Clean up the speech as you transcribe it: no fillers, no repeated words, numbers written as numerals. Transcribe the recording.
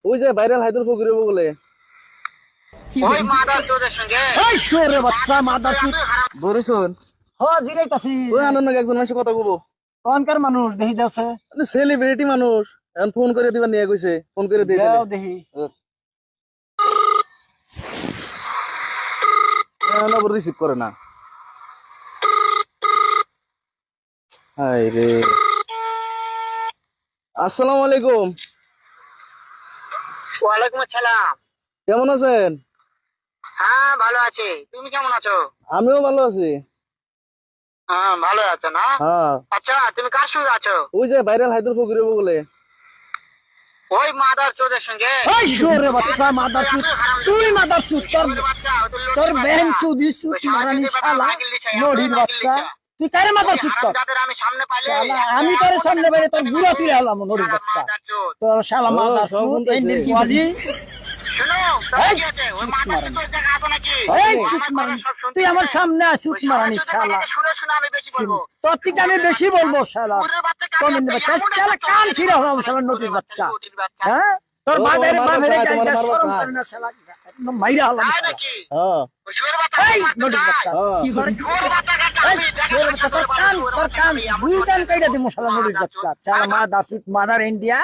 ওই যে ভাইরাল হায়দুর ফকির বলে ওই মাদার চোদের সঙ্গে এই শুয়োরের বাচ্চা মাদার চুদ। ধরেছুন জিরাইতাছি ওই আনন্দ একজন মানুষ কথা কব কোনকার মানুষ দেখি যাচ্ছে সেলিব্রিটি মানুষ এখন ফোন করে দিবা নিয়ে কইছে ফোন করে দিয়ে দিলে দেখি রিসিভ করে না হাই রে আসসালামু আলাইকুম ওয়ালাইকুম আসসালাম। কেমন আছেন? হ্যাঁ ভালো আছি, তুমি কেমন আছো? আমিও ভালো আছি। হ্যাঁ ভালো আছো না? হ্যাঁ আচ্ছা তুমি কার সঙ্গে আছো? ওই যে ভাইরাল হায়দুর ফকির বলে ওই মাদার চোদের সঙ্গে এই শুয়োরের বাচ্চা মাদার চুদ। তুই মাদার চুদ, তোর বেহেন চুদি চুদ মারানি শালা নড়ির বাচ্চা। তুই কারে মাদার চুদ কর আমি সামনে পাইলে শালা, আমি তোর সামনে বাইরে তোর বুড়া তুলে হলাম নড়ির বাচ্চা। তোর শালা মাদার সব চুদ শুনতেছি। এন্ডের কোয়ালি। শোনো এই, কি আছে ওই মাদার চোদের জায়গা আছে নাকি? এই চুদ মারানি, তুই আমার সামনে আয় চুদ মারানি শালা। শুনে শুনে আমি বেশি বলবো। তোর থেকে আমি বেশি বলবো শালা। কমিন বাচ্চা শালা কান ছিঁড়ে হলাম শালা নড়ির বাচ্চা। হ্যাঁ তোর ও, বাপের মাদার বাপের চোদ, গায়ে তোমার শরম মাদার করে না শালা। একদম মাইরা হলাম তাই শালা। নাকি? হ্যাঁ ওই শুয়োর বাচ্চা এই নড়ির বাচ্চা। হ্যাঁ শুয়োর বাচ্চা কাটা এই আমি শুয়োরের বাচ্চা, তোর কান দুই কান কাইটা দিমু শালা নড়ির বাচ্চা। শালা মাদার চুদ মাদার ইন্ডিয়া।